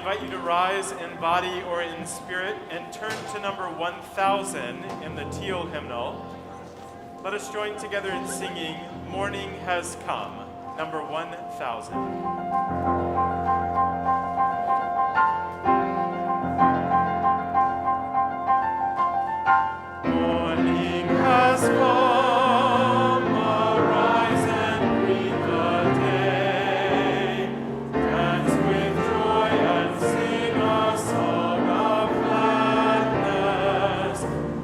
invite you to rise in body or in spirit and turn to number 1000 in the teal hymnal. Let us join together in singing Morning Has Come, number 1000. Morning has come, arise and greet the day. Dance with joy and sing a song of gladness.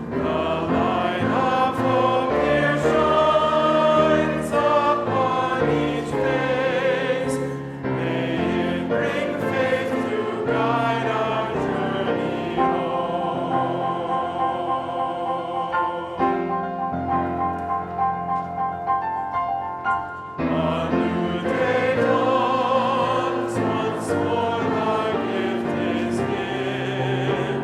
The light of hope here shines upon each face. May it bring faith to guide our journey home. A new day dawns, once more the gift is given.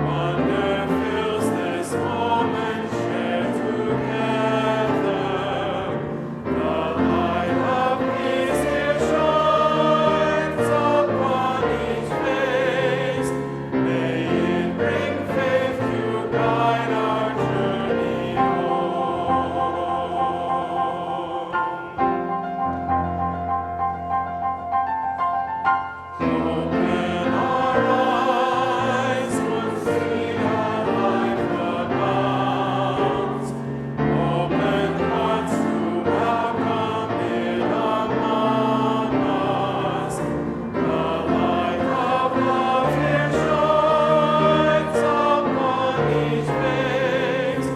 Wonder fills this moment shared together. The light of peace here shines upon each face. May it bring faith to guide our journey home. Open our eyes, once seen our life abounds. Open hearts to welcome it among us. The light of love here shines upon each face.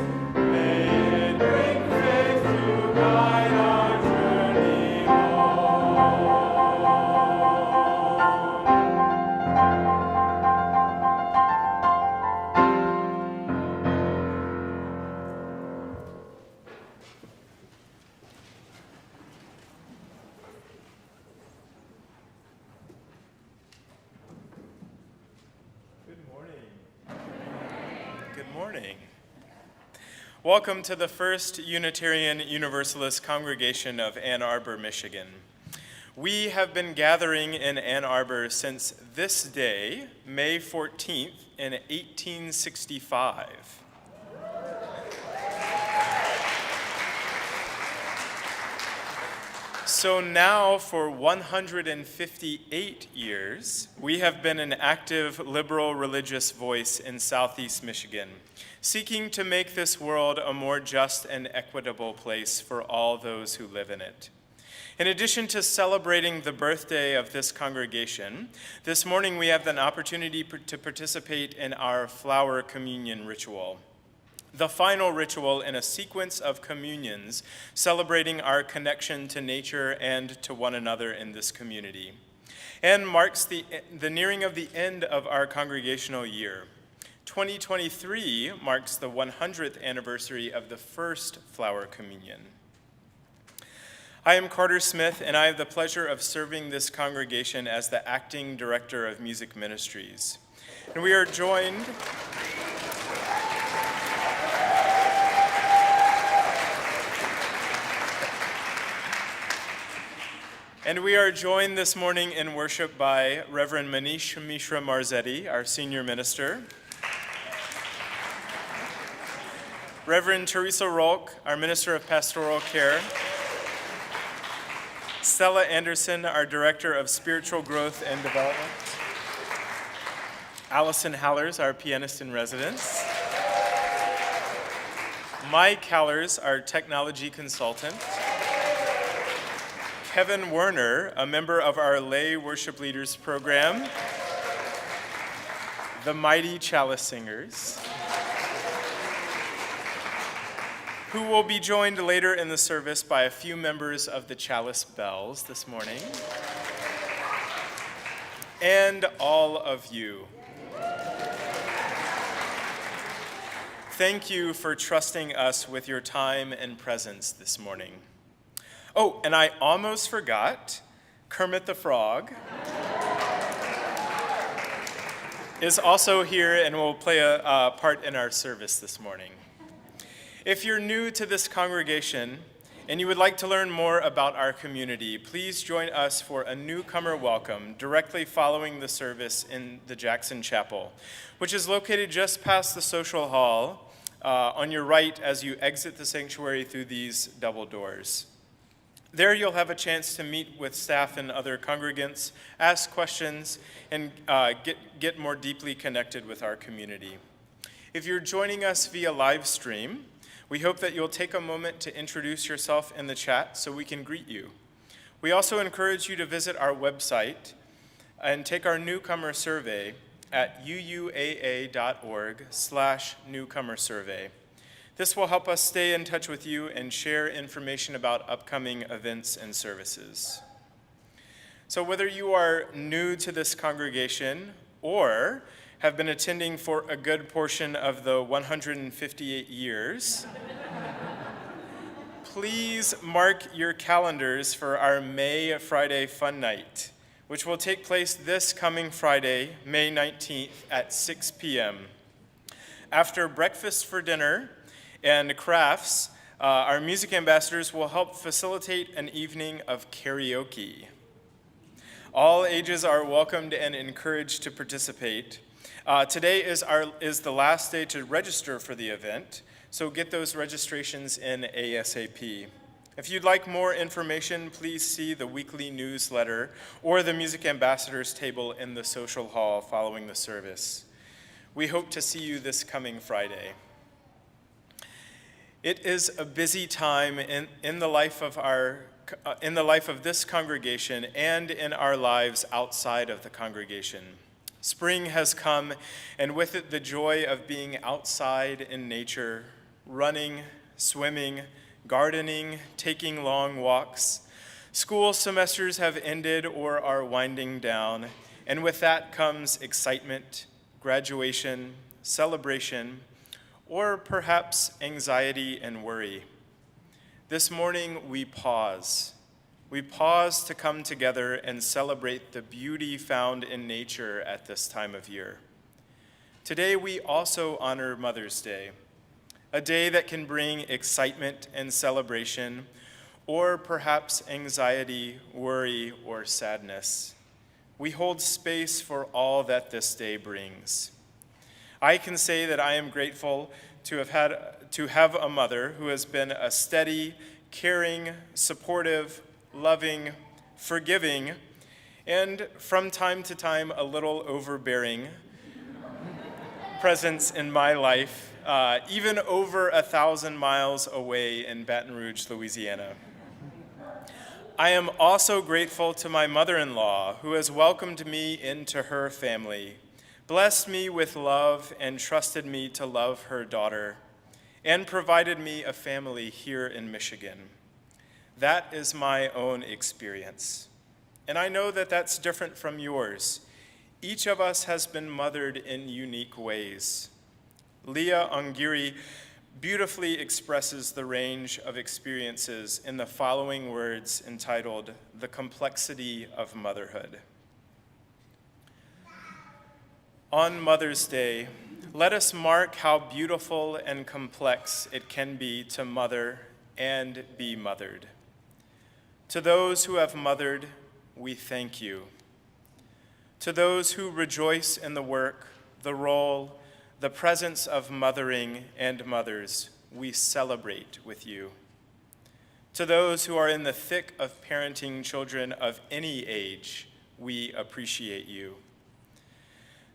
May it bring faith to guide our journey home. Good morning. Good morning. Welcome to the First Unitarian Universalist Congregation of Ann Arbor, Michigan. We have been gathering in Ann Arbor since this day, May 14th, in 1865. So now, for 158 years, we have been an active liberal religious voice in Southeast Michigan, seeking to make this world a more just and equitable place for all those who live in it. In addition to celebrating the birthday of this congregation, this morning we have an opportunity to participate in our flower communion ritual, the final ritual in a sequence of communions celebrating our connection to nature and to one another in this community, and marks the nearing of the end of our congregational year. 2023 marks the 100th anniversary of the first flower communion. I am Carter Smith, and I have the pleasure of serving this congregation as the acting director of music ministries. And we are joined this morning in worship by Reverend Manish Mishra-Marzetti, our senior minister, Reverend Theresa Rohlck, our minister of Pastoral Care, Stella Anderson, our director of spiritual growth and development, Allison Halerz, our Pianist-in-Residence, Mike Halerz, our technology consultant, Kevin Werner, a member of our lay worship leaders program, the mighty Chalice Singers, who will be joined later in the service by a few members of the Chalice Bells this morning, and all of you. Thank you for trusting us with your time and presence this morning. Oh, and I almost forgot, Kermit the Frog is also here and will play a part in our service this morning. If you're new to this congregation, and you would like to learn more about our community, please join us for a newcomer welcome directly following the service in the Jackson Chapel, which is located just past the social hall on your right as you exit the sanctuary through these double doors. There you'll have a chance to meet with staff and other congregants, ask questions, and get more deeply connected with our community. If you're joining us via live stream, we hope that you'll take a moment to introduce yourself in the chat so we can greet you. We also encourage you to visit our website and take our newcomer survey at uuaa.org/newcomer survey. This will help us stay in touch with you and share information about upcoming events and services. So whether you are new to this congregation or have been attending for a good portion of the 158 years, please mark your calendars for our May Friday Fun Night, which will take place this coming Friday, May 19th at 6 p.m. After breakfast for dinner and crafts, our music ambassadors will help facilitate an evening of karaoke. All ages are welcomed and encouraged to participate. Today is the last day to register for the event, so get those registrations in ASAP. If you'd like more information, please see the weekly newsletter or the music ambassadors table in the social hall following the service. We hope to see you this coming Friday. It is a busy time in the life of this congregation and in our lives outside of the congregation. Spring has come, and with it the joy of being outside in nature, running, swimming, gardening, taking long walks. School semesters have ended or are winding down, and with that comes excitement, graduation, celebration, or perhaps anxiety and worry. This morning we pause. We pause to come together and celebrate the beauty found in nature at this time of year. Today we also honor Mother's Day, a day that can bring excitement and celebration, or perhaps anxiety, worry, or sadness. We hold space for all that this day brings. I can say that I am grateful to have a mother who has been a steady, caring, supportive, loving, forgiving, and from time to time a little overbearing presence in my life, even over 1,000 miles away in Baton Rouge, Louisiana. I am also grateful to my mother-in-law who has welcomed me into her family, blessed me with love, and trusted me to love her daughter, and provided me a family here in Michigan. That is my own experience, and I know that that's different from yours. Each of us has been mothered in unique ways. Leah Ongiri beautifully expresses the range of experiences in the following words entitled, "The Complexity of Motherhood." On Mother's Day, let us mark how beautiful and complex it can be to mother and be mothered. To those who have mothered, we thank you. To those who rejoice in the work, the role, the presence of mothering and mothers, we celebrate with you. To those who are in the thick of parenting children of any age, we appreciate you.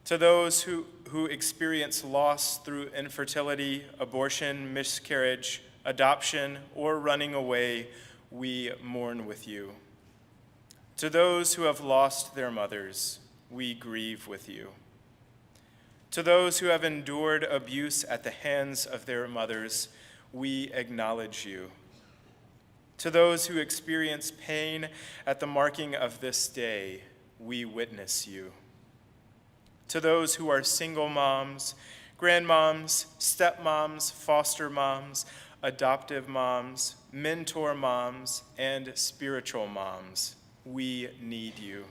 To those who experience loss through infertility, abortion, miscarriage, adoption, or running away, we mourn with you. To those who have lost their mothers, we grieve with you. To those who have endured abuse at the hands of their mothers, we acknowledge you. To those who experience pain at the marking of this day, we witness you. To those who are single moms, grandmoms, stepmoms, foster moms, adoptive moms, mentor moms, and spiritual moms, we need you.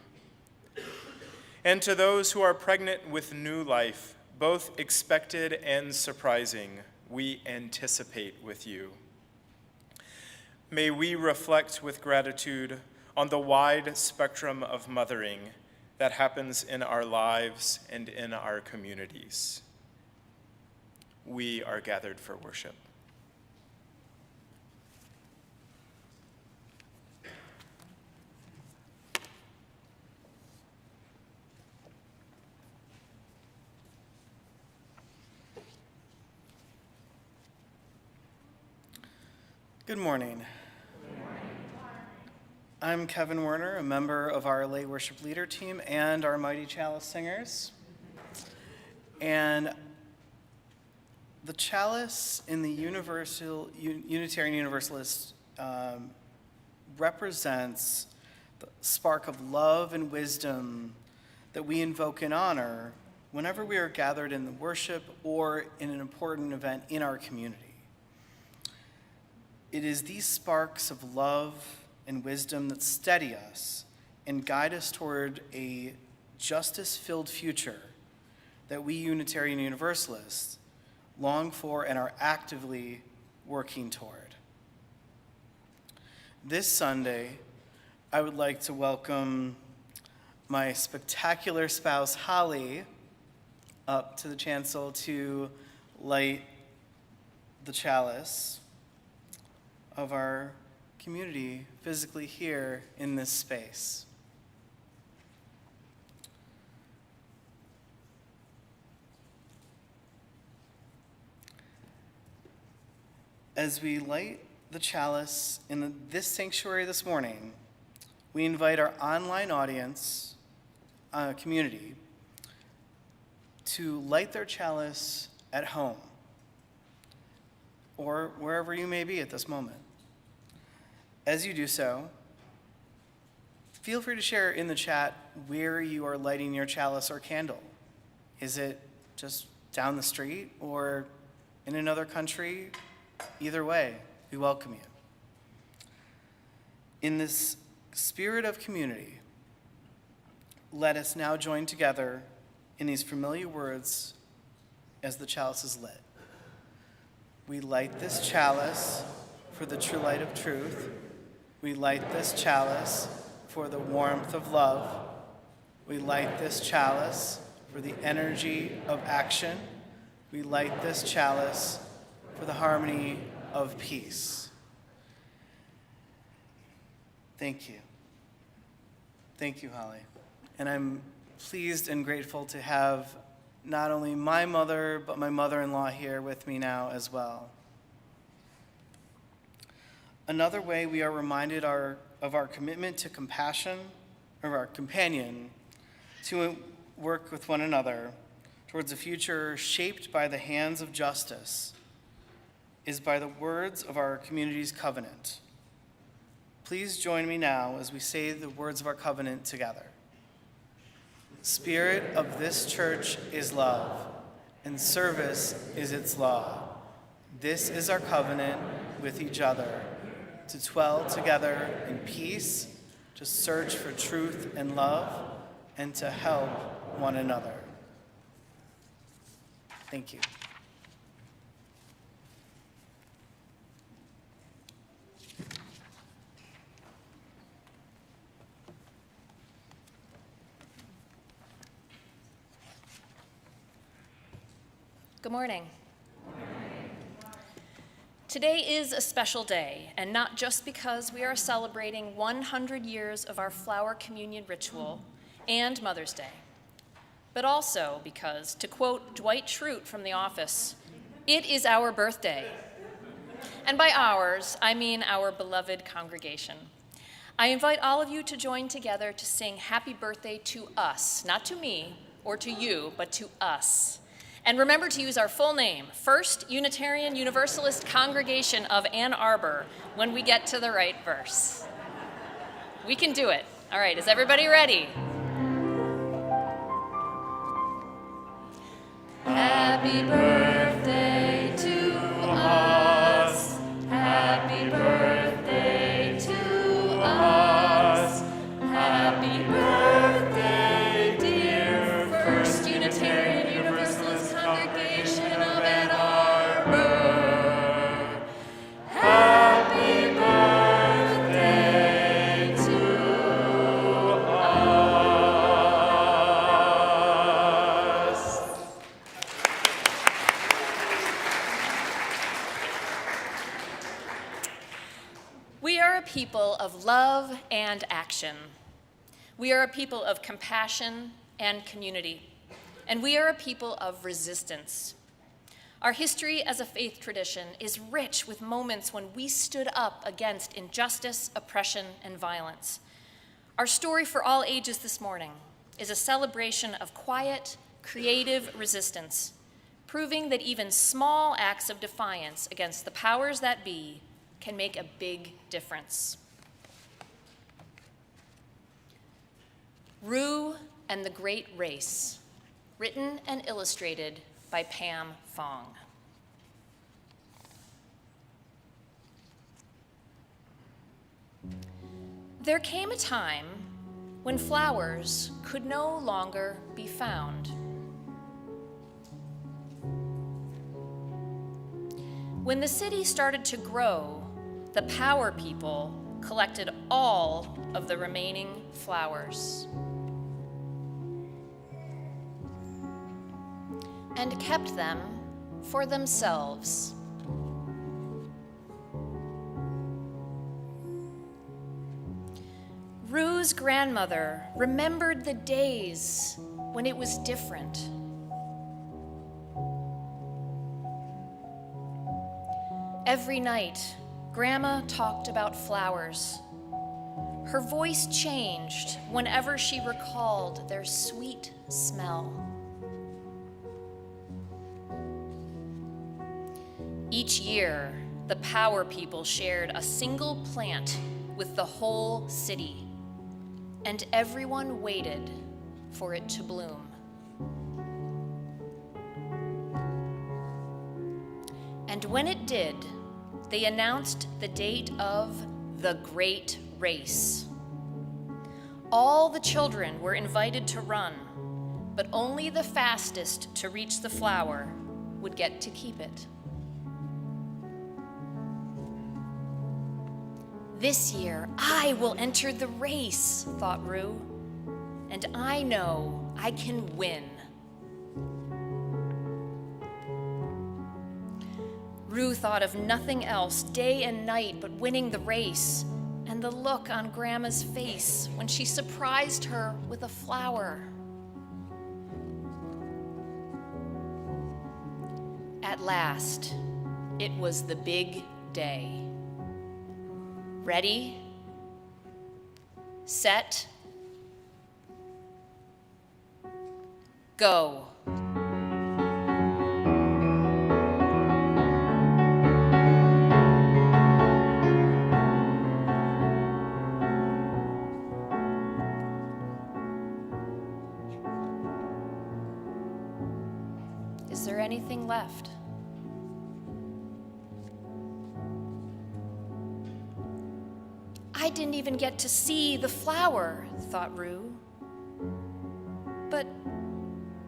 And to those who are pregnant with new life, both expected and surprising, we anticipate with you. May we reflect with gratitude on the wide spectrum of mothering that happens in our lives and in our communities. We are gathered for worship. Good morning. I'm Kevin Werner, a member of our lay worship leader team and our mighty Chalice Singers. And the chalice in the Unitarian Universalist represents the spark of love and wisdom that we invoke and honor whenever we are gathered in the worship or in an important event in our community. It is these sparks of love and wisdom that steady us and guide us toward a justice-filled future that we Unitarian Universalists long for and are actively working toward. This Sunday, I would like to welcome my spectacular spouse, Hawley, up to the chancel to light the chalice of our community physically here in this space. As we light the chalice in this sanctuary this morning, we invite our online audience, community, to light their chalice at home or wherever you may be at this moment. As you do so, feel free to share in the chat where you are lighting your chalice or candle. Is it just down the street or in another country? Either way, we welcome you. In this spirit of community, let us now join together in these familiar words as the chalice is lit. We light this chalice for the true light of truth. We light this chalice for the warmth of love. We light this chalice for the energy of action. We light this chalice for the harmony of peace. Thank you. Thank you, Hawley. And I'm pleased and grateful to have not only my mother, but my mother-in-law here with me now as well. Another way we are reminded of our commitment to compassion, or our companion, to work with one another towards a future shaped by the hands of justice, is by the words of our community's covenant. Please join me now as we say the words of our covenant together. Spirit of this church is love, and service is its law. This is our covenant with each other, to dwell together in peace, to search for truth and love, and to help one another. Thank you. Good morning. Today is a special day, and not just because we are celebrating 100 years of our flower communion ritual and Mother's Day, but also because, to quote Dwight Schrute from The Office, it is our birthday. And by ours, I mean our beloved congregation. I invite all of you to join together to sing happy birthday to us, not to me or to you, but to us. And remember to use our full name, First Unitarian Universalist Congregation of Ann Arbor, when we get to the right verse. We can do it. All right, is everybody ready? Happy birthday to us. Happy birthday to us. Happy birthday, dear First Unitarian Universalist Congregation of Ann Arbor. Happy birthday. of love and action. We are a people of compassion and community, and we are a people of resistance. Our history as a faith tradition is rich with moments when we stood up against injustice, oppression, and violence. Our story for all ages this morning is a celebration of quiet, creative resistance, proving that even small acts of defiance against the powers that be can make a big difference. Rue and the Great Race, written and illustrated by Fong. There came a time when flowers could no longer be found. When the city started to grow, the power people collected all of the remaining flowers and kept them for themselves. Rue's grandmother remembered the days when it was different. Every night, Grandma talked about flowers. Her voice changed whenever she recalled their sweet smell. Each year, the power people shared a single plant with the whole city, and everyone waited for it to bloom. And when it did, they announced the date of the Great Race. All the children were invited to run, but only the fastest to reach the flower would get to keep it. This year, I will enter the race, thought Rue, and I know I can win. Rue thought of nothing else day and night but winning the race and the look on Grandma's face when she surprised her with a flower. At last, it was the big day. Ready, set, go. Is there anything left? I didn't even get to see the flower, thought Rue. But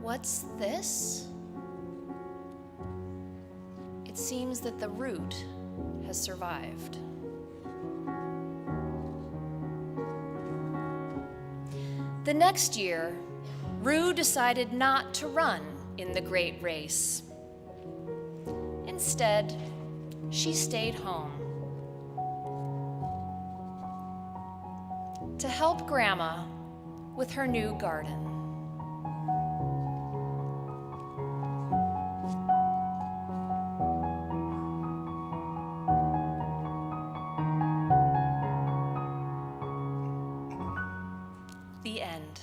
what's this? It seems that the root has survived. The next year, Rue decided not to run in the Great Race. Instead, she stayed home to help Grandma with her new garden. The end.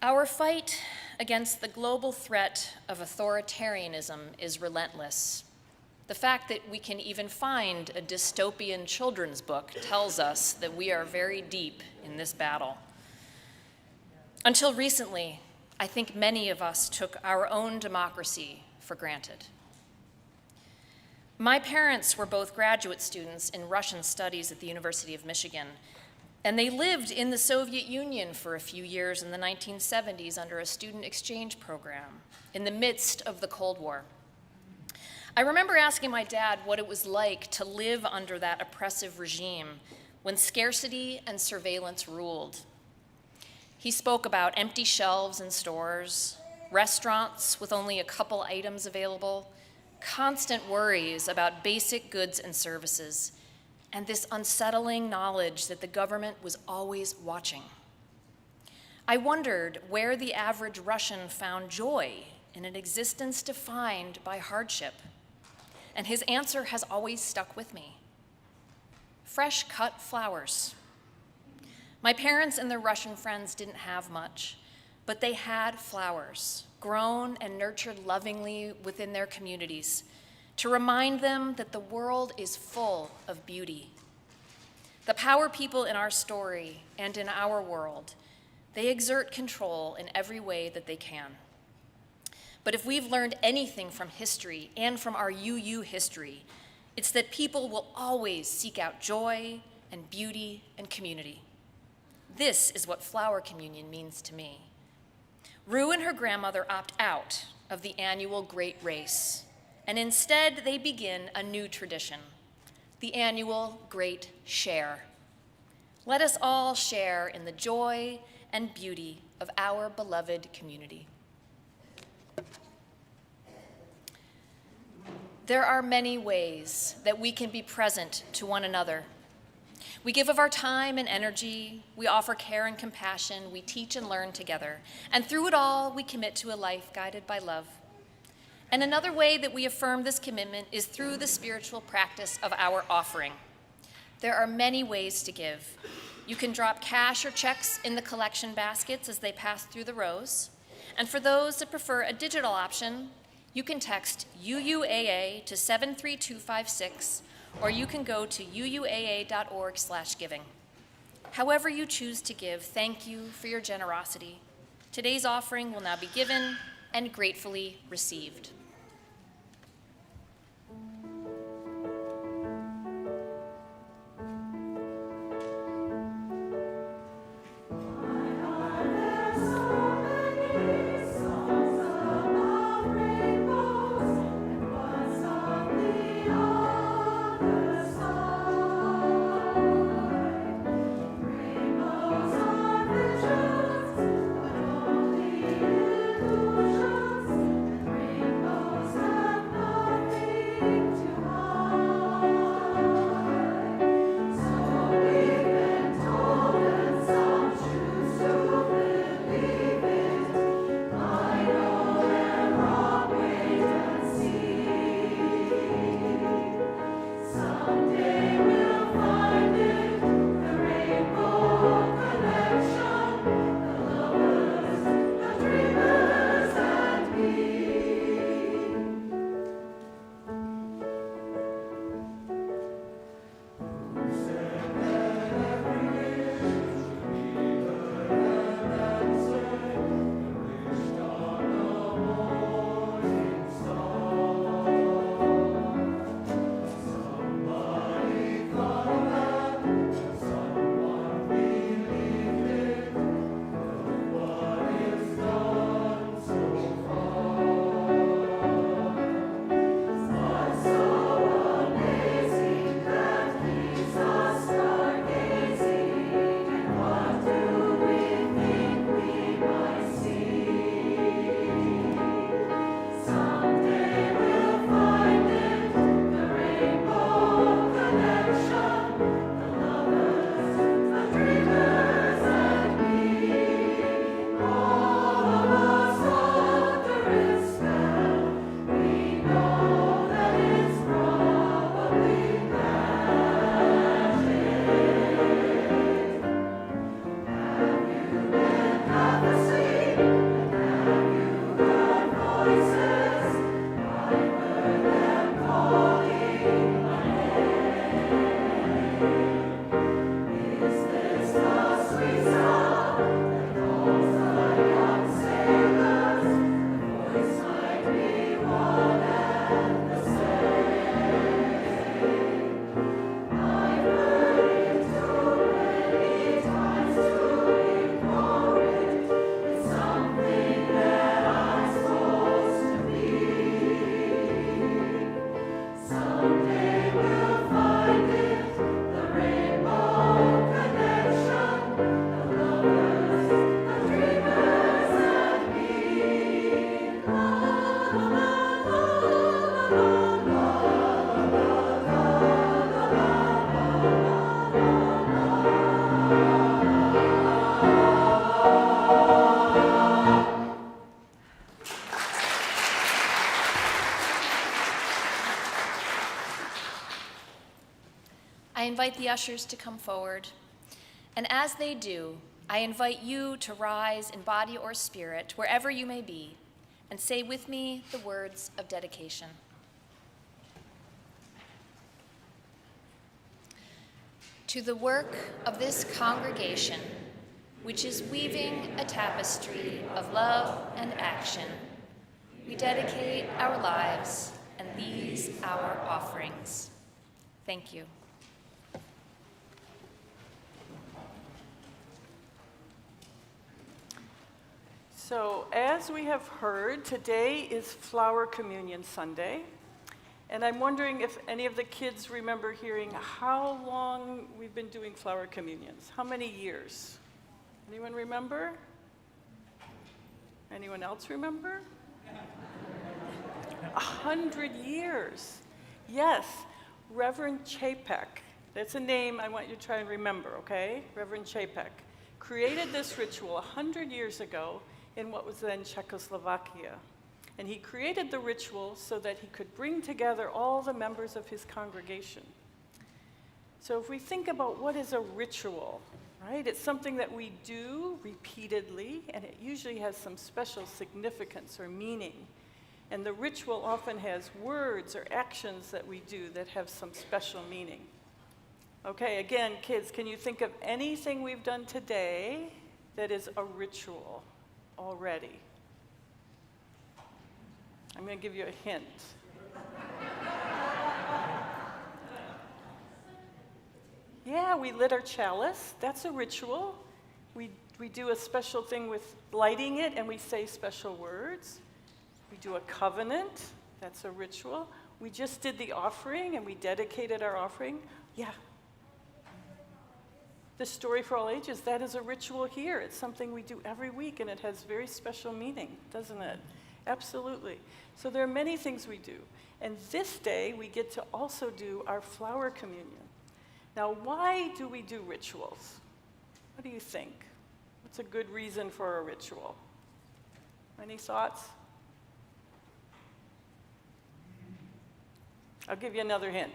Our fight against the global threat of authoritarianism is relentless. The fact that we can even find a dystopian children's book tells us that we are very deep in this battle. Until recently, I think many of us took our own democracy for granted. My parents were both graduate students in Russian studies at the University of Michigan, and they lived in the Soviet Union for a few years in the 1970s under a student exchange program in the midst of the Cold War. I remember asking my dad what it was like to live under that oppressive regime when scarcity and surveillance ruled. He spoke about empty shelves in stores, restaurants with only a couple items available, constant worries about basic goods and services, and this unsettling knowledge that the government was always watching. I wondered where the average Russian found joy in an existence defined by hardship, and his answer has always stuck with me. Fresh cut flowers. My parents and their Russian friends didn't have much, but they had flowers, grown and nurtured lovingly within their communities, to remind them that the world is full of beauty. The power people in our story and in our world, they exert control in every way that they can. But if we've learned anything from history and from our UU history, it's that people will always seek out joy and beauty and community. This is what flower communion means to me. Rue and her grandmother opt out of the annual Great Race, and instead they begin a new tradition, the annual Great Share. Let us all share in the joy and beauty of our beloved community. There are many ways that we can be present to one another. We give of our time and energy, we offer care and compassion, we teach and learn together, and through it all, we commit to a life guided by love. And another way that we affirm this commitment is through the spiritual practice of our offering. There are many ways to give. You can drop cash or checks in the collection baskets as they pass through the rows, and for those that prefer a digital option, you can text UUAA to 73256, or you can go to uuaa.org/giving. However you choose to give, thank you for your generosity. Today's offering will now be given and gratefully received. Rainbows invite the ushers to come forward. And as they do, I invite you to rise in body or spirit, wherever you may be, and say with me the words of dedication. To the work of this congregation, which is weaving a tapestry of love and action, we dedicate our lives and these our offerings. Thank you. So, as we have heard, today is Flower Communion Sunday. And I'm wondering if any of the kids remember hearing how long we've been doing flower communions. How many years? Anyone remember? Anyone else remember? 100 years. Yes, Reverend Chapek. That's a name I want you to try and remember, okay? Reverend Chapek created this ritual 100 years ago in what was then Czechoslovakia. And he created the ritual so that he could bring together all the members of his congregation. So if we think about what is a ritual, right? It's something that we do repeatedly, and it usually has some special significance or meaning. And the ritual often has words or actions that we do that have some special meaning. Okay, again, kids, can you think of anything we've done today that is a ritual already? I'm going to give you a hint. Yeah, we lit our chalice. That's a ritual. We do a special thing with lighting it, and we say special words. We do a covenant. That's a ritual. We just did the offering, and we dedicated our offering. Yeah. The Story for All Ages, that is a ritual here. It's something we do every week, and it has very special meaning, doesn't it? Absolutely. So there are many things we do. And this day, we get to also do our flower communion. Now, why do we do rituals? What do you think? What's a good reason for a ritual? Any thoughts? I'll give you another hint.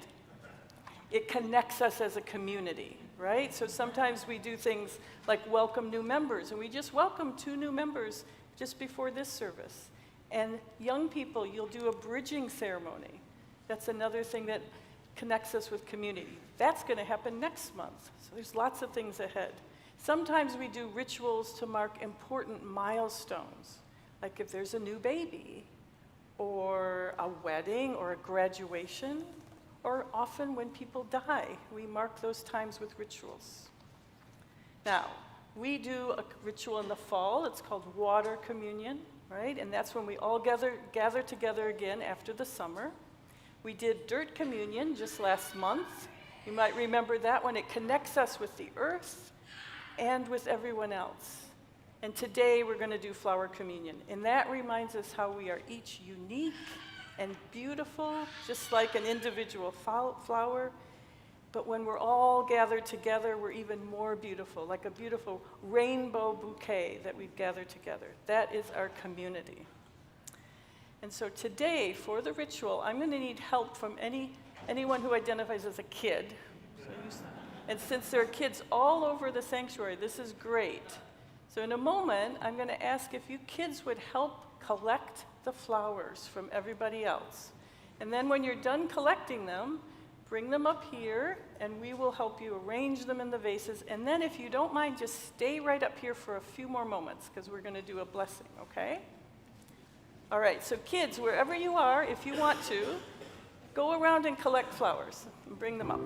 It connects us as a community, right? So sometimes we do things like welcome new members, and we just welcome 2 new members just before this service. And young people, you'll do a bridging ceremony. That's another thing that connects us with community. That's going to happen next month. So there's lots of things ahead. Sometimes we do rituals to mark important milestones, like if there's a new baby, or a wedding, or a graduation, or often when people die. We mark those times with rituals. Now, we do a ritual in the fall. It's called water communion. Right? And that's when we all gather together again after the summer. We did dirt communion just last month. You might remember that one. It connects us with the earth and with everyone else. And today we're going to do flower communion. And that reminds us how we are each unique and beautiful, just like an individual flower. But when we're all gathered together, we're even more beautiful, like a beautiful rainbow bouquet that we've gathered together. That is our community. And so today, for the ritual, I'm going to need help from anyone who identifies as a kid. And since there are kids all over the sanctuary, this is great. So in a moment, I'm going to ask if you kids would help collect the flowers from everybody else. And then when you're done collecting them, bring them up here, and we will help you arrange them in the vases. And then if you don't mind, just stay right up here for a few more moments, because we're going to do a blessing, okay? All right, so kids, wherever you are, if you want to, go around and collect flowers and bring them up.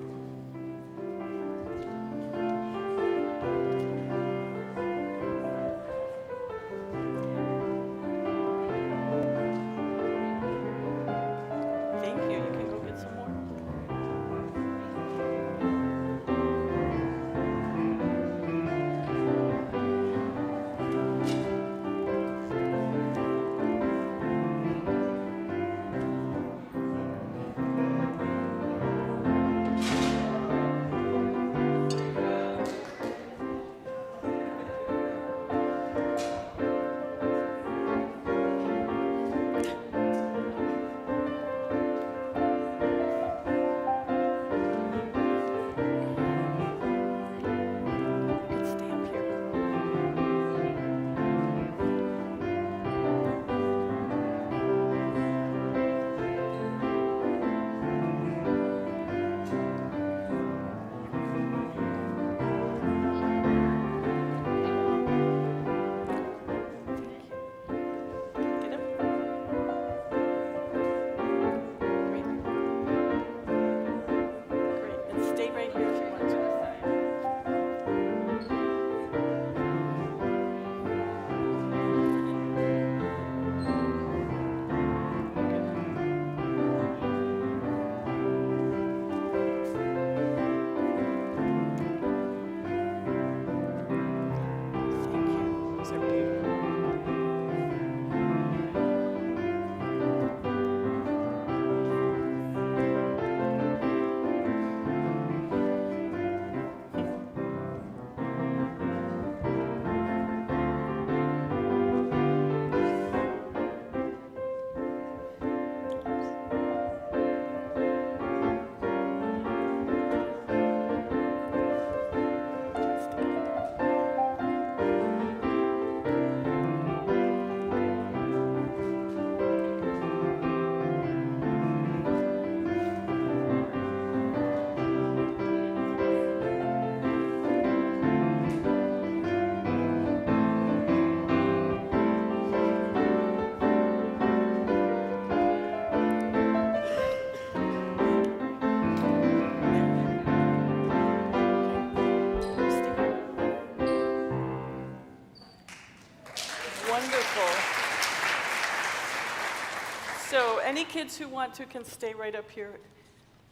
any kids who want to can stay right up here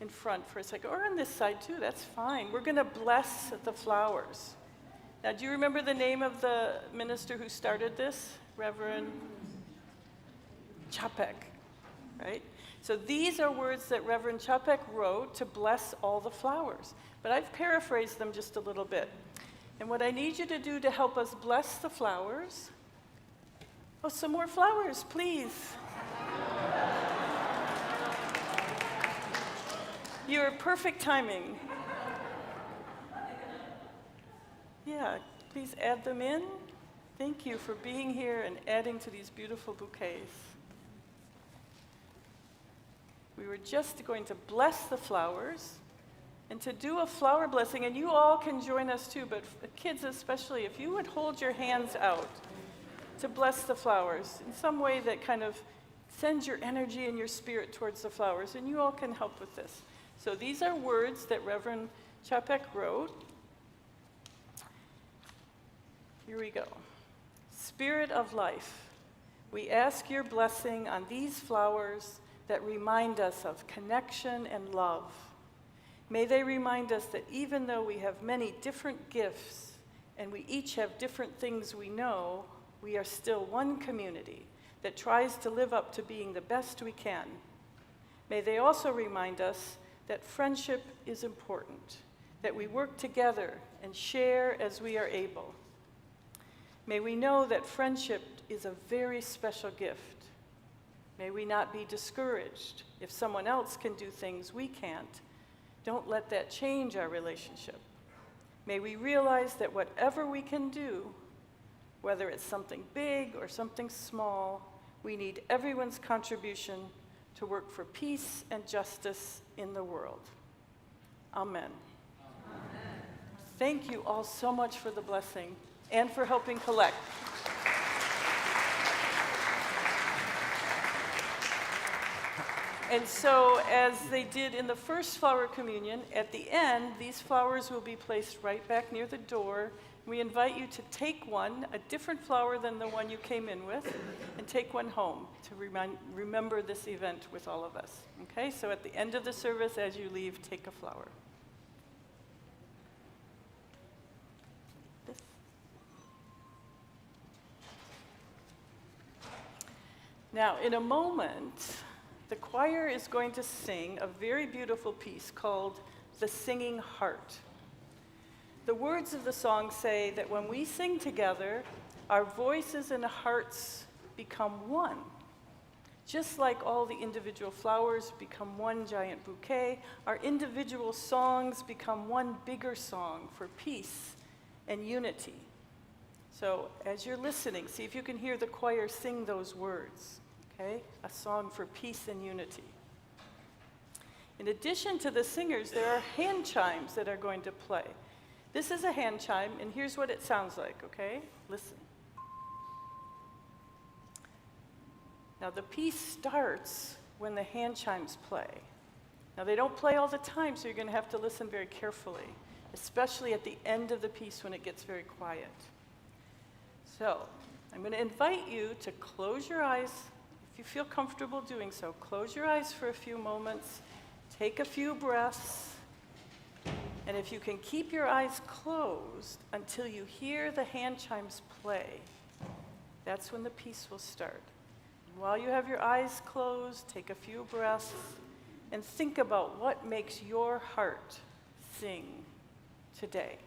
in front for a second, or on this side too, that's fine. We're going to bless the flowers. Now, do you remember the name of the minister who started this? Reverend Chapek, right? So these are words that Reverend Chapek wrote to bless all the flowers. But I've paraphrased them just a little bit. And what I need you to do to help us bless the flowers, oh, some more flowers, please. You're perfect timing. Yeah, please add them in. Thank you for being here and adding to these beautiful bouquets. We were just going to bless the flowers and to do a flower blessing, and you all can join us too, but kids especially, if you would hold your hands out to bless the flowers in some way that kind of sends your energy and your spirit towards the flowers, and you all can help with this. So these are words that Reverend Chapek wrote. Here we go. Spirit of life, we ask your blessing on these flowers that remind us of connection and love. May they remind us that even though we have many different gifts and we each have different things we know, we are still one community that tries to live up to being the best we can. May they also remind us that friendship is important, that we work together and share as we are able. May we know that friendship is a very special gift. May we not be discouraged if someone else can do things we can't. Don't let that change our relationship. May we realize that whatever we can do, whether it's something big or something small, we need everyone's contribution to work for peace and justice in the world. Amen. Amen. Thank you all so much for the blessing and for helping collect. And so, as they did in the first flower communion, at the end, these flowers will be placed right back near the door. We invite you to take one, a different flower than the one you came in with, and take one home to remember this event with all of us. Okay, so at the end of the service, as you leave, take a flower. Now, in a moment, the choir is going to sing a very beautiful piece called The Singing Heart. The words of the song say that when we sing together, our voices and hearts become one. Just like all the individual flowers become one giant bouquet, our individual songs become one bigger song for peace and unity. So as you're listening, see if you can hear the choir sing those words. Okay? A song for peace and unity. In addition to the singers, there are hand chimes that are going to play. This is a hand chime, and here's what it sounds like, okay? Listen. Now, the piece starts when the hand chimes play. Now, they don't play all the time, so you're going to have to listen very carefully, especially at the end of the piece when it gets very quiet. So, I'm going to invite you to close your eyes. If you feel comfortable doing so, close your eyes for a few moments, take a few breaths, and if you can keep your eyes closed until you hear the hand chimes play, that's when the piece will start. And while you have your eyes closed, take a few breaths and think about what makes your heart sing today.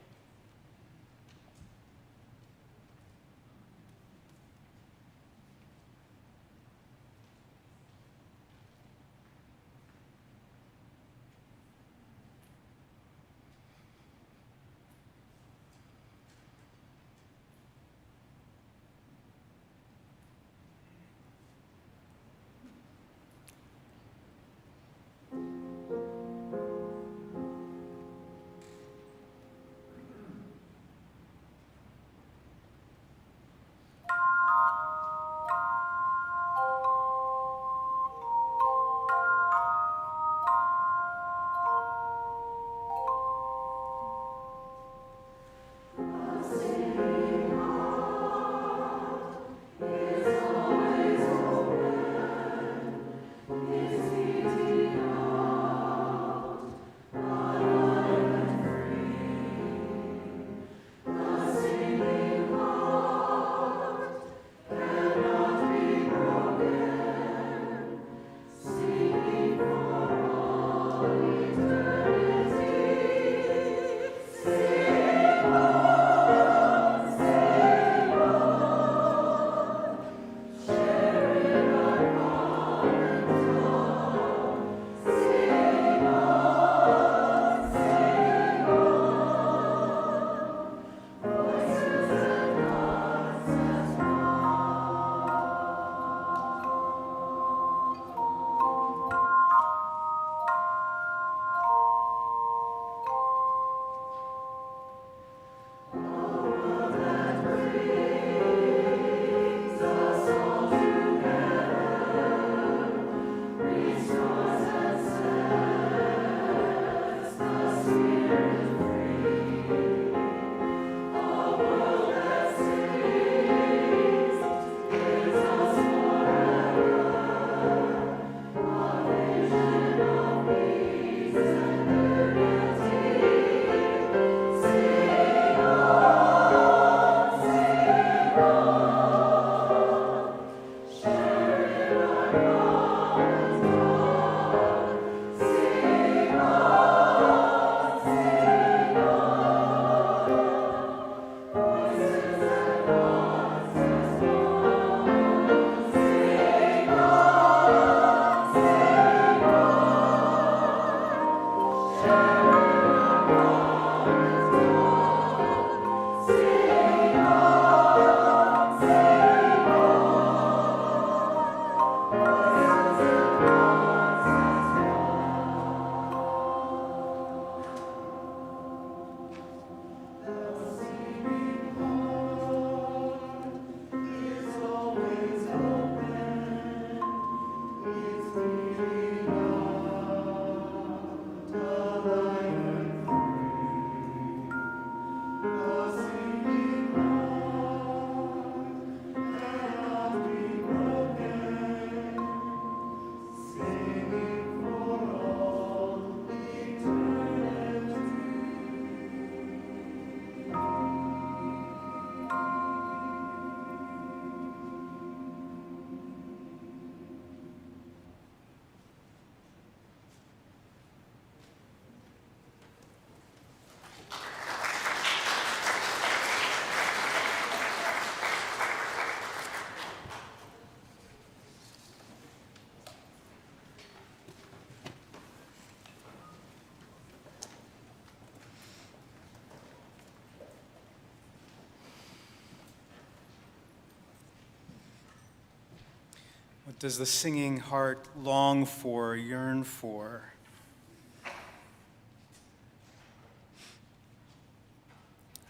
What does the singing heart long for, yearn for?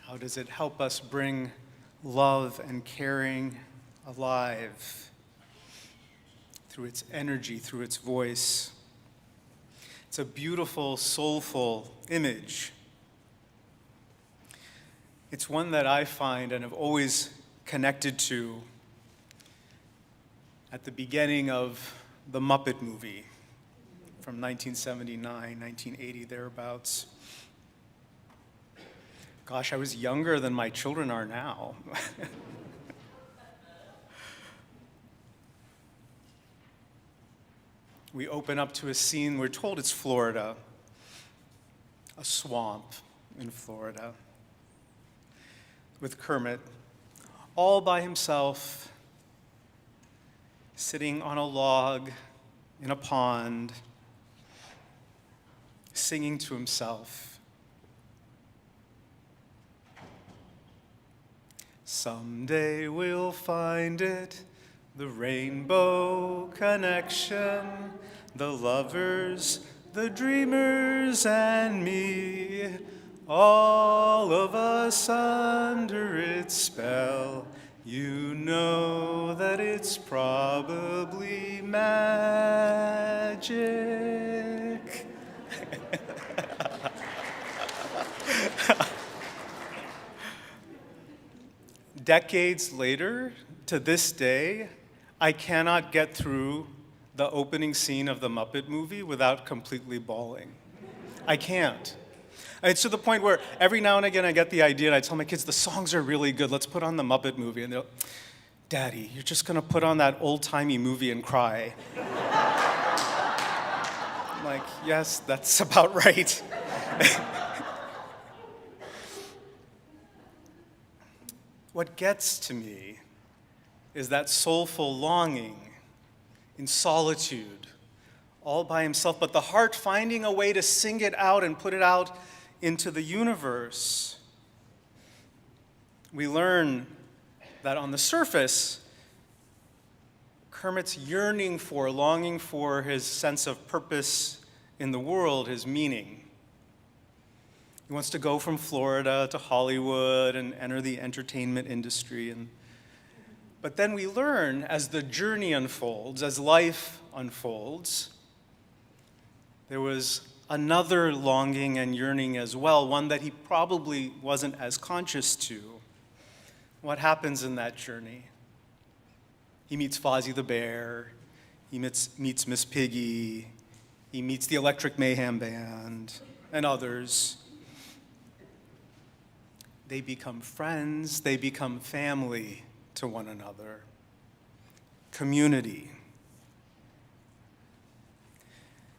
How does it help us bring love and caring alive through its energy, through its voice? It's a beautiful, soulful image. It's one that I find and have always connected to at the beginning of the Muppet movie from 1979, 1980, thereabouts. Gosh, I was younger than my children are now. We open up to a scene, we're told it's Florida, a swamp in Florida, with Kermit all by himself, sitting on a log in a pond, singing to himself. Someday we'll find it, the rainbow connection, the lovers, the dreamers, and me, all of us under its spell. You know that it's probably magic. Decades later, to this day, I cannot get through the opening scene of the Muppet movie without completely bawling. I can't. It's to the point where every now and again I get the idea and I tell my kids, the songs are really good, let's put on the Muppet movie. And they're like, Daddy, you're just gonna put on that old-timey movie and cry. I'm like, yes, that's about right. What gets to me is that soulful longing in solitude, all by himself, but the heart finding a way to sing it out and put it out into the universe. We learn that on the surface, Kermit's yearning for, longing for his sense of purpose in the world, his meaning. He wants to go from Florida to Hollywood and enter the entertainment industry. But then we learn as the journey unfolds, as life unfolds, there was another longing and yearning as well, one that he probably wasn't as conscious to. What happens in that journey? He meets Fozzie the Bear, he meets Miss Piggy, he meets the Electric Mayhem Band, and others. They become friends, they become family to one another, community.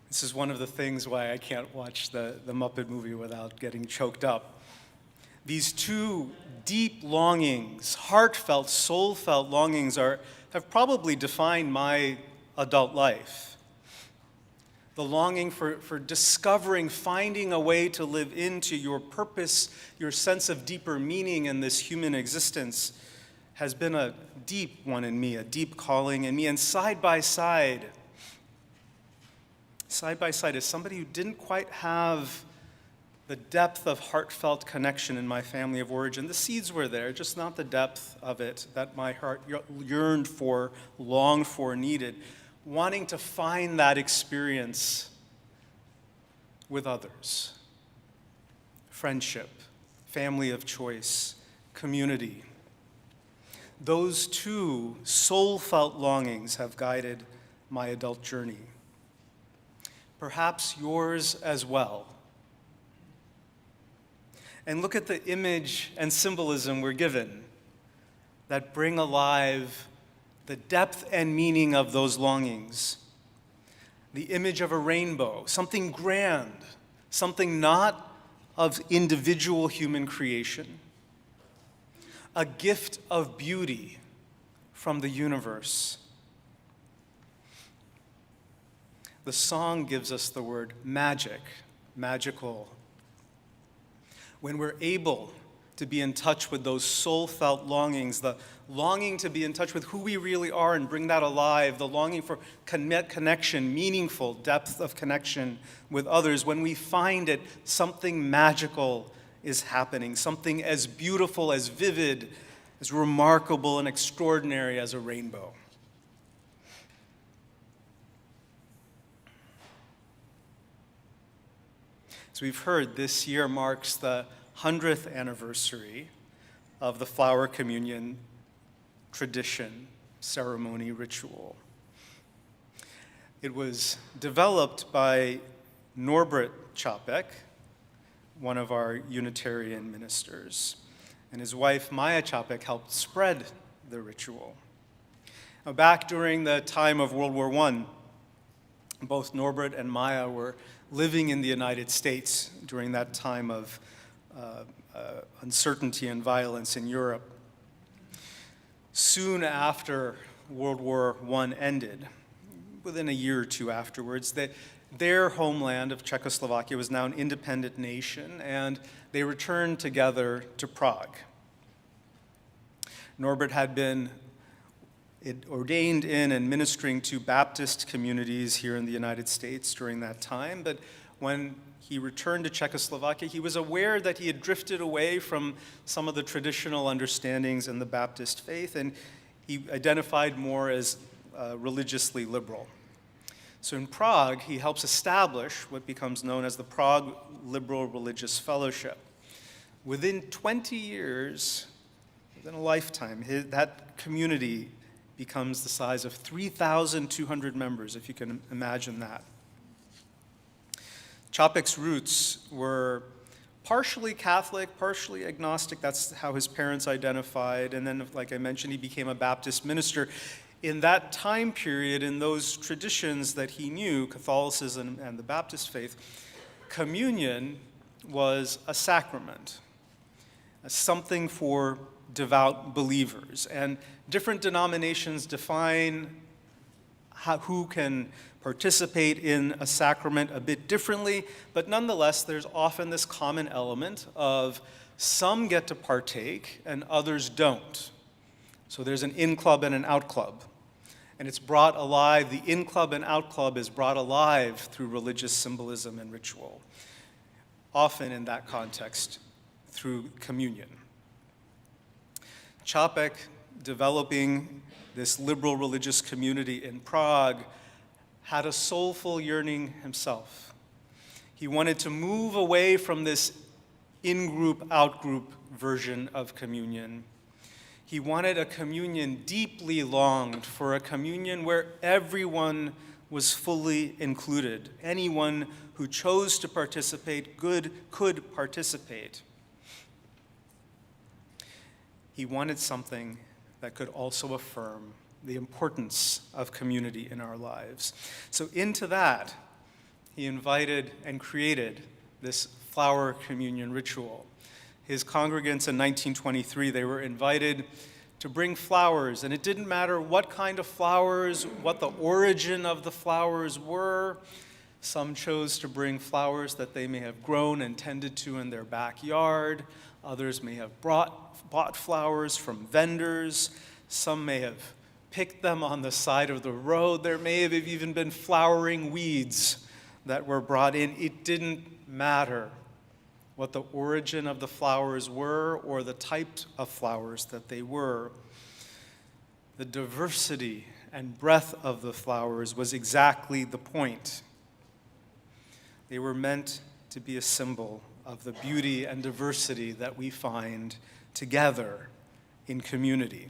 This is one of the things why I can't watch the Muppet movie without getting choked up. These two deep longings, heartfelt, soul-felt longings have probably defined my adult life. The longing for discovering, finding a way to live into your purpose, your sense of deeper meaning in this human existence has been a deep one in me, a deep calling in me. And side by side is somebody who didn't quite have the depth of heartfelt connection in my family of origin. The seeds were there, just not the depth of it that my heart yearned for, longed for, needed. Wanting to find that experience with others. Friendship, family of choice, community. Those two soul-felt longings have guided my adult journey. Perhaps yours as well. And look at the image and symbolism we're given that bring alive the depth and meaning of those longings. The image of a rainbow, something grand, something not of individual human creation, a gift of beauty from the universe. The song gives us the word magic, magical. When we're able to be in touch with those soul-felt longings, the longing to be in touch with who we really are and bring that alive, the longing for connection, meaningful depth of connection with others. When we find it, something magical is happening, something as beautiful, as vivid, as remarkable and extraordinary as a rainbow. As we've heard, this year marks the 100th anniversary of the flower communion tradition, ceremony, ritual. It was developed by Norbert Čapek, one of our Unitarian ministers, and his wife Maya Čapek helped spread the ritual. Now, back during the time of World War I, both Norbert and Maya were living in the United States during that time of uncertainty and violence in Europe. Soon after World War I ended, within a year or two afterwards, their homeland of Czechoslovakia was now an independent nation, and they returned together to Prague. Norbert had been ordained in and ministering to Baptist communities here in the United States during that time, but when he returned to Czechoslovakia, he was aware that he had drifted away from some of the traditional understandings in the Baptist faith, and he identified more as religiously liberal. So in Prague, he helps establish what becomes known as the Prague Liberal Religious Fellowship. Within 20 years, within a lifetime, that community becomes the size of 3,200 members, if you can imagine that. Čapek's roots were partially Catholic, partially agnostic. That's how his parents identified. And then, like I mentioned, he became a Baptist minister. In that time period, in those traditions that he knew, Catholicism and the Baptist faith, communion was a sacrament, something for devout believers. And different denominations define who can participate in a sacrament a bit differently, but nonetheless, there's often this common element of some get to partake and others don't. So there's an in club and an out club. And it's brought alive, the in club and out club is brought alive through religious symbolism and ritual, often in that context through communion. Čapek, developing this liberal religious community in Prague, had a soulful yearning himself. He wanted to move away from this in-group, out-group version of communion. He wanted a communion deeply longed for, a communion where everyone was fully included. Anyone who chose to participate could participate. He wanted something that could also affirm the importance of community in our lives. So into that, he invited and created this flower communion ritual. His congregants in 1923, they were invited to bring flowers, and it didn't matter what kind of flowers, what the origin of the flowers were. Some chose to bring flowers that they may have grown and tended to in their backyard. Others may have bought flowers from vendors. Some may have picked them on the side of the road. There may have even been flowering weeds that were brought in. It didn't matter what the origin of the flowers were or the types of flowers that they were. The diversity and breadth of the flowers was exactly the point. They were meant to be a symbol of the beauty and diversity that we find together in community.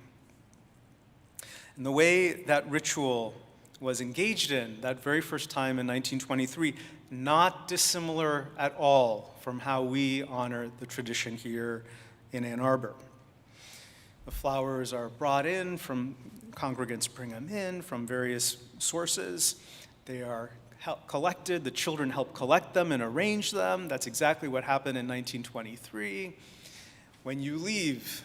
And the way that ritual was engaged in that very first time in 1923, not dissimilar at all from how we honor the tradition here in Ann Arbor. The flowers are brought in from, congregants bring them in from various sources. They are collected, the children help collect them and arrange them. That's exactly what happened in 1923. When you leave,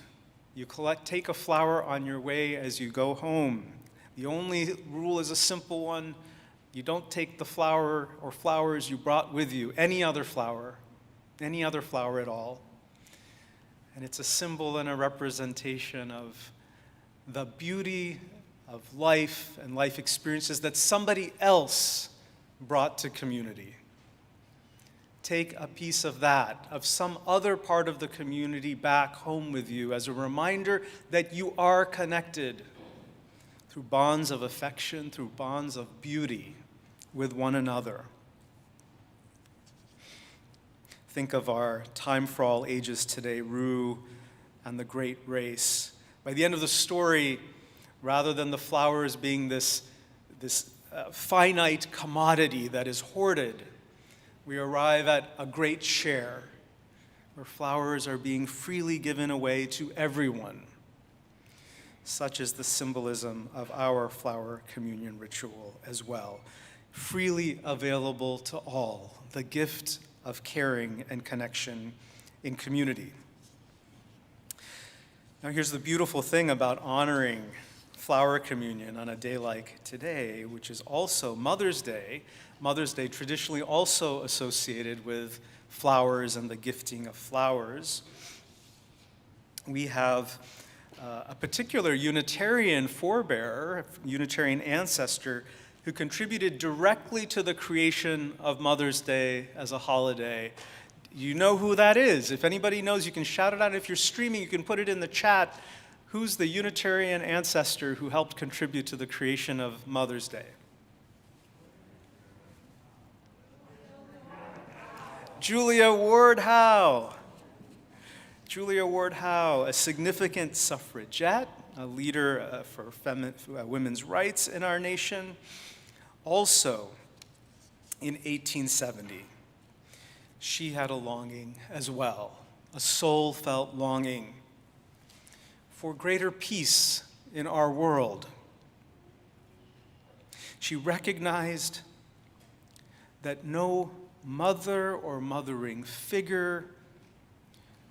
you take a flower on your way as you go home. The only rule is a simple one. You don't take the flower or flowers you brought with you, any other flower at all. And it's a symbol and a representation of the beauty of life and life experiences that somebody else brought to community. Take a piece of that, of some other part of the community back home with you as a reminder that you are connected through bonds of affection, through bonds of beauty with one another. Think of our Time for All Ages today, Rue and the Great Race. By the end of the story, rather than the flowers being this finite commodity that is hoarded, we arrive at a great share where flowers are being freely given away to everyone. Such is the symbolism of our flower communion ritual as well. Freely available to all, the gift of caring and connection in community. Now here's the beautiful thing about honoring flower communion on a day like today, which is also Mother's Day. Mother's Day traditionally also associated with flowers and the gifting of flowers. We have a particular Unitarian forebearer, Unitarian ancestor, who contributed directly to the creation of Mother's Day as a holiday. You know who that is. If anybody knows, you can shout it out. If you're streaming, you can put it in the chat. Who's the Unitarian ancestor who helped contribute to the creation of Mother's Day? Julia Ward Howe. Julia Ward Howe, a significant suffragette, a leader for women's rights in our nation. Also, in 1870, she had a longing as well, a soul-felt longing for greater peace in our world. She recognized that no mother or mothering figure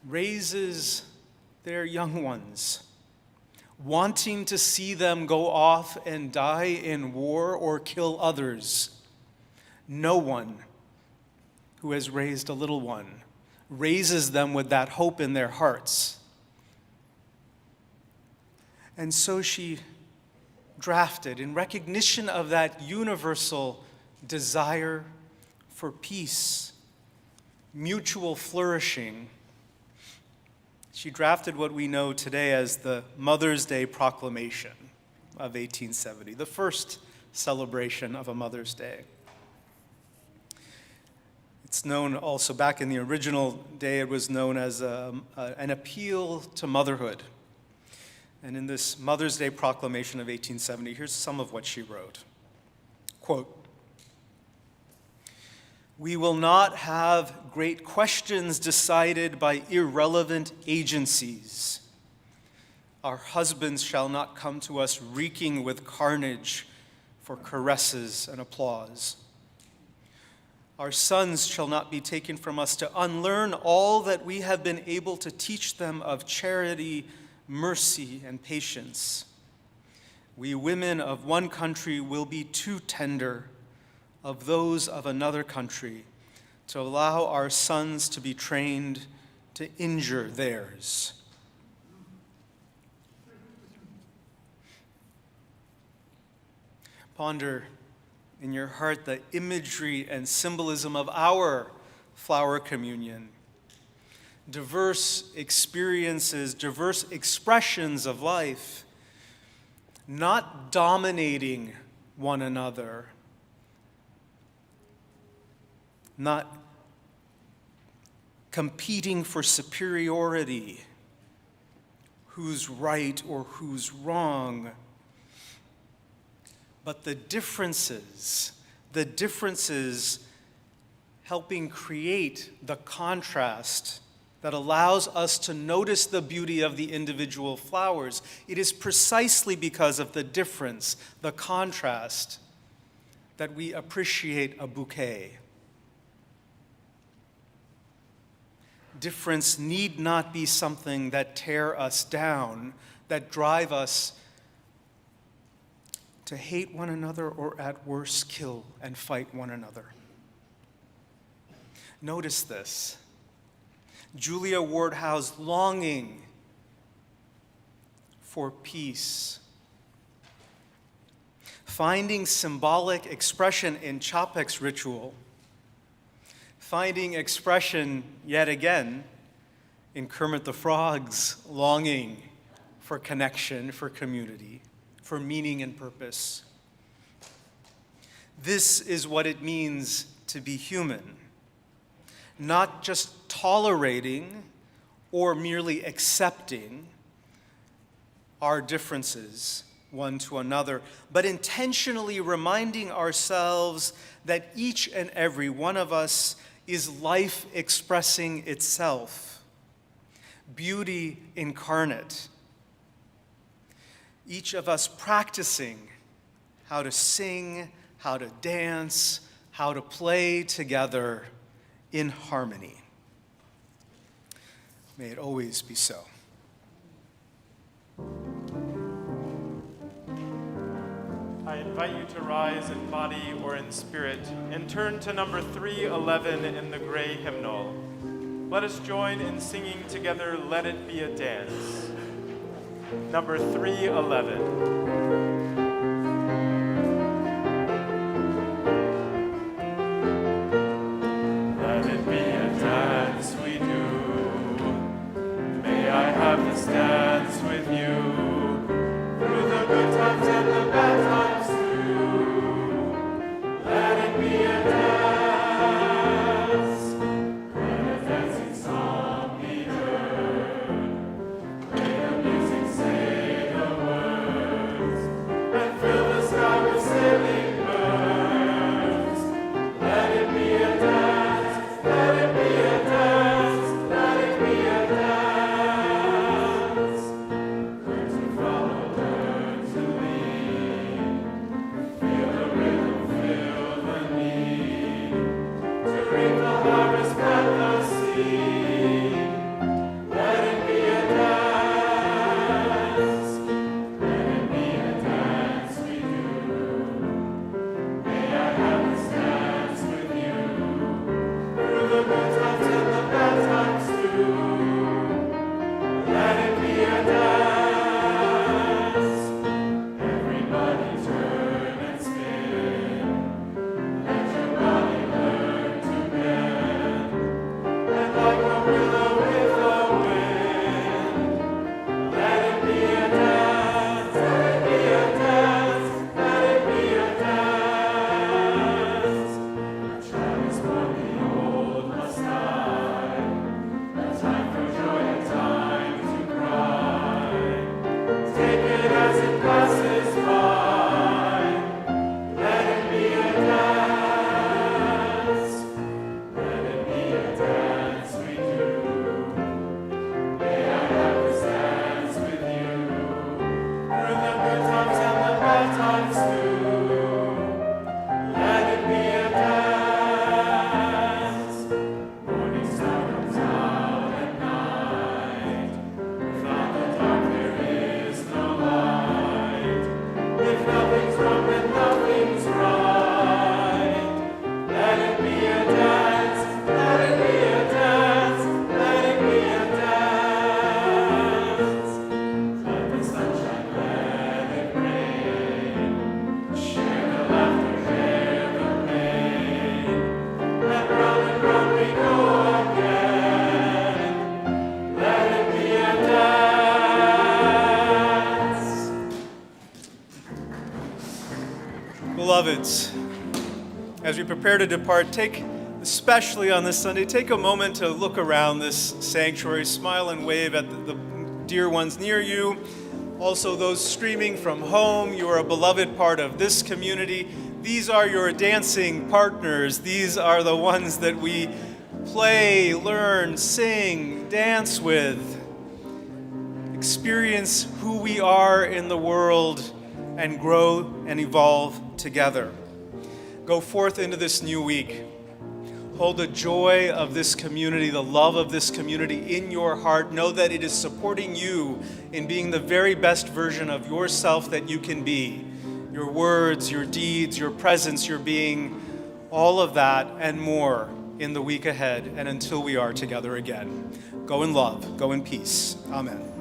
raises their young ones, wanting to see them go off and die in war or kill others. No one who has raised a little one raises them with that hope in their hearts. And so she drafted, in recognition of that universal desire for peace, mutual flourishing, she drafted what we know today as the Mother's Day Proclamation of 1870, the first celebration of a Mother's Day. It's known also, back in the original day, it was known as an appeal to motherhood. And in this Mother's Day Proclamation of 1870, here's some of what she wrote. Quote, "We will not have great questions decided by irrelevant agencies. Our husbands shall not come to us reeking with carnage for caresses and applause. Our sons shall not be taken from us to unlearn all that we have been able to teach them of charity, mercy, and patience. We women of one country will be too tender of those of another country to allow our sons to be trained to injure theirs." Ponder in your heart the imagery and symbolism of our flower communion. Diverse experiences, diverse expressions of life, not dominating one another, not competing for superiority, who's right or who's wrong, but the differences helping create the contrast that allows us to notice the beauty of the individual flowers. It is precisely because of the difference, the contrast, that we appreciate a bouquet. Difference need not be something that tear us down, that drive us to hate one another or at worst kill and fight one another. Notice this. Julia Ward Howe's longing for peace. Finding symbolic expression in Chapek's ritual. Finding expression, yet again, in Kermit the Frog's longing for connection, for community, for meaning and purpose. This is what it means to be human. Not just tolerating or merely accepting our differences one to another, but intentionally reminding ourselves that each and every one of us is life expressing itself, beauty incarnate. Each of us practicing how to sing, how to dance, how to play together in harmony. May it always be so. I invite you to rise in body or in spirit and turn to number 311 in the gray hymnal. Let us join in singing together, Let It Be a Dance. Number 311. This dance with you through the good times and the bad times too. Let it be a dance. Let a dancing song be heard. May the music say the words and fill the sky with sailing birds. Let it be a dance. Let it be a dance. Let it be a dance. Beloveds, as we prepare to depart, especially on this Sunday, take a moment to look around this sanctuary, smile and wave at the dear ones near you. Also those streaming from home, you are a beloved part of this community. These are your dancing partners. These are the ones that we play, learn, sing, dance with. Experience who we are in the world and grow and evolve together. Go forth into this new week. Hold the joy of this community, the love of this community in your heart. Know that it is supporting you in being the very best version of yourself that you can be. Your words, your deeds, your presence, your being, all of that and more in the week ahead and until we are together again. Go in love, go in peace. Amen.